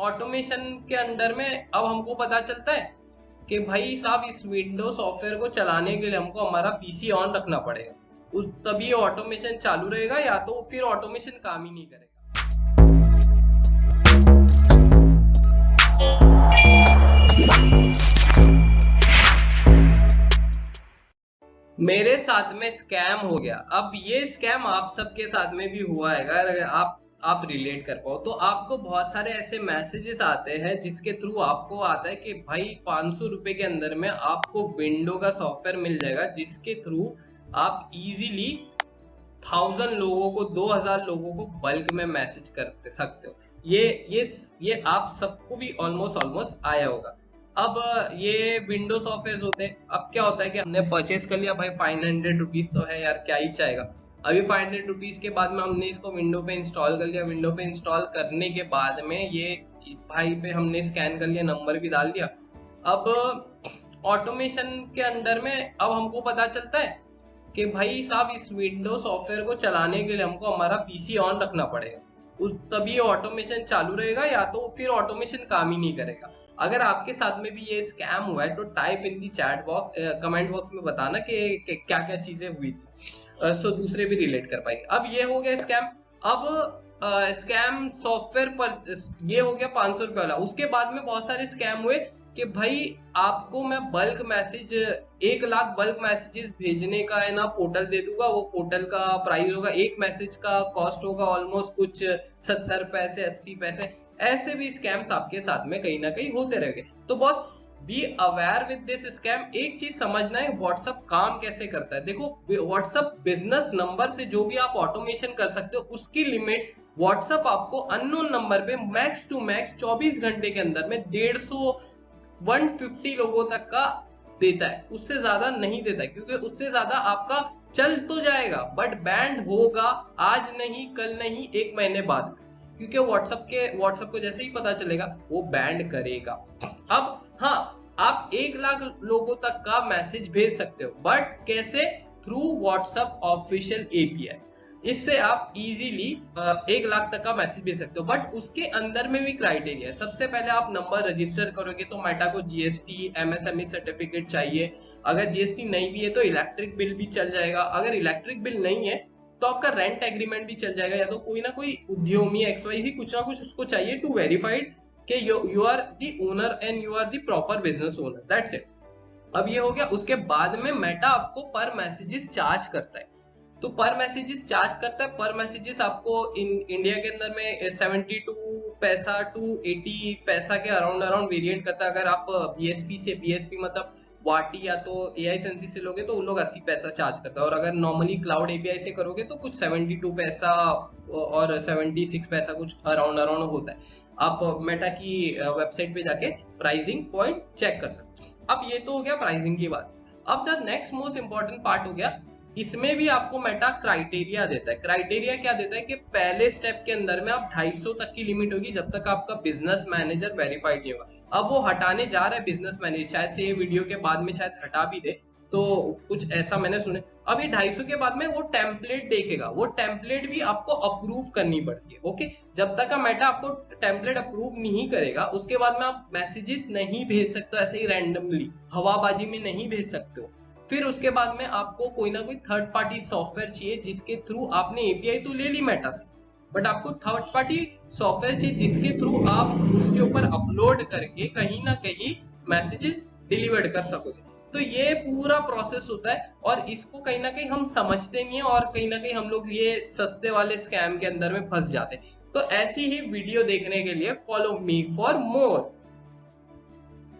Automation के अंदर में अब हमको पता चलता है कि भाई साहब इस विंडो सॉफ्टवेयर को चलाने के लिए हमको हमारा पीसी ऑन रखना पड़ेगा, उस तभी ऑटोमेशन चालू रहेगा, या तो फिर ऑटोमेशन काम ही नहीं करेगा। मेरे साथ में स्कैम हो गया। अब ये स्कैम आप सबके साथ में भी हुआ है, अगर आप रिलेट कर पाओ तो। आपको बहुत सारे ऐसे मैसेजेस आते हैं जिसके थ्रू आपको आता है कि भाई 500 रुपए के अंदर में आपको विंडो का सॉफ्टवेयर मिल जाएगा, जिसके थ्रू आप इजीली 1000 लोगों को, 2000 लोगों को बल्क में मैसेज कर सकते हो। ये आप सबको भी ऑलमोस्ट आया होगा। अब ये विंडो सॉफ्टवेयर होते हैं। अब क्या होता है कि हमने परचेस कर लिया, भाई 500 रुपीज तो है यार, क्या ही चाहेगा। अभी 500 रुपीज के बाद में हमने इसको विंडो पे इंस्टॉल कर लिया। विंडो पे इंस्टॉल करने के बाद में ये भाई पे हमने स्कैन कर लिया, नंबर भी डाल दिया। अब ऑटोमेशन के अंदर में अब हमको पता चलता है कि भाई साहब इस विंडो सॉफ्टवेयर को चलाने के लिए हमको हमारा पीसी ऑन रखना पड़ेगा, उस तभी ऑटोमेशन चालू रहेगा, या तो फिर ऑटोमेशन काम ही नहीं करेगा। अगर आपके साथ में भी ये स्कैम हुआ है तो type in the chat box, comment box में बताना कि क्या क्या चीजें हुई थी, सो दूसरे भी रिलेट कर पाएंगे। अब ये हो गया स्कैम। अब स्कैम सॉफ्टवेयर पर ये हो गया 500 रुपए वाला। उसके बाद में बहुत सारे स्कैम हुए कि भाई आपको मैं bulk message 1 lakh bulk messages भेजने का है ना पोर्टल दे दूंगा। वो पोर्टल का प्राइस होगा, एक मैसेज का कॉस्ट होगा ऑलमोस्ट कुछ 70 पैसे 80 पैसे। ऐसे भी स्कैम्स आपके साथ में कहीं ना कहीं होते रहेंगे। तो boss be aware with this scam. एक चीज समझना है, व्हाट्सएप काम कैसे करता है। देखो व्हाट्सएप बिजनेस नंबर से जो भी आप ऑटोमेशन कर सकते हो उसकी लिमिट व्हाट्सएप आपको अननोन नंबर पे मैक्स टू मैक्स 24 घंटे के अंदर में 150 लोगों तक का देता है, उससे ज्यादा नहीं देता है। क्योंकि उससे ज्यादा आपका चल तो जाएगा बट बैंड होगा आज नहीं, कल नहीं, 1 महीने बाद। क्योंकि व्हाट्सएप को जैसे ही पता चलेगा वो बैंड करेगा। अब हाँ, आप 1 लाख लोगों तक का मैसेज भेज सकते हो, बट कैसे? Through WhatsApp official API. इससे आप इजीली 1 लाख तक का मैसेज भेज सकते हो। बट उसके अंदर में भी क्राइटेरिया है। सबसे पहले आप नंबर रजिस्टर करोगे तो मेटा को जीएसटी एमएसएमई सर्टिफिकेट चाहिए। अगर जीएसटी नहीं भी है तो इलेक्ट्रिक बिल भी चल जाएगा। अगर इलेक्ट्रिक बिल नहीं है तो आपका रेंट एग्रीमेंट भी चल जाएगा, या तो कोई ना कोई उद्योमी XYZ कुछ ना कुछ उसको चाहिए टू वेरीफाइड कि you are the owner and you are the proper business owner. That's it. अब ये हो गया। उसके बाद में मेटा आपको पर मैसेजेस चार्ज करता है। तो पर मैसेजेस चार्ज करता है। पर मैसेजेस आपको इंडिया के अंदर में 72 पैसा टू 80 पैसा के अराउंड वेरिएंट करता है। अगर आप बीएसपी मतलब वाटी या तो एआई सेंसी से लोगे तो उन लोग 80 पैसा चार्ज करता है। और अगर नॉर्मली क्लाउड एपीआई से करोगे तो कुछ 72 पैसा और 76 पैसा कुछ अराउंड होता है। आप मेटा की वेबसाइट पे जाके प्राइसिंग पॉइंट चेक कर सकते हो। अब ये तो हो गया प्राइसिंग की बात। अब the next most important part हो गया, इसमें भी आपको मेटा क्राइटेरिया देता है। क्राइटेरिया क्या देता है कि पहले स्टेप के अंदर में आप 250 तक की लिमिट होगी जब तक आपका बिजनेस मैनेजर वेरीफाइड नहीं होगा। अब वो हटाने जा रहा है बिजनेस मैनेजर, शायद से ये वीडियो के बाद में शायद हटा भी दे, तो कुछ ऐसा मैंने सुने। अब ये 250 के बाद में वो टेम्पलेट देखेगा। वो टेम्पलेट भी आपको अप्रूव करनी पड़ती है। ओके, जब तक का मेटा आपको टेम्पलेट अप्रूव नहीं करेगा उसके बाद में आप मैसेजेस नहीं भेज सकते ऐसे ही रैंडमली, हवाबाजी में नहीं भेज सकते हो। फिर उसके बाद में आपको कोई ना कोई थर्ड पार्टी सॉफ्टवेयर चाहिए जिसके थ्रू आपने एपीआई तो ले ली मेटा से, बट आपको थर्ड पार्टी सॉफ्टवेयर चाहिए जिसके थ्रू आप उसके ऊपर अपलोड करके कहीं ना कहीं मैसेजेस डिलीवर कर सकोगे। तो ये पूरा प्रोसेस होता है और इसको कहीं ना कहीं हम समझते नहीं है और कहीं ना कहीं हम लोग ये सस्ते वाले स्कैम के अंदर में फंस जाते हैं। तो ऐसी ही वीडियो देखने के लिए फॉलो मी फॉर मोर।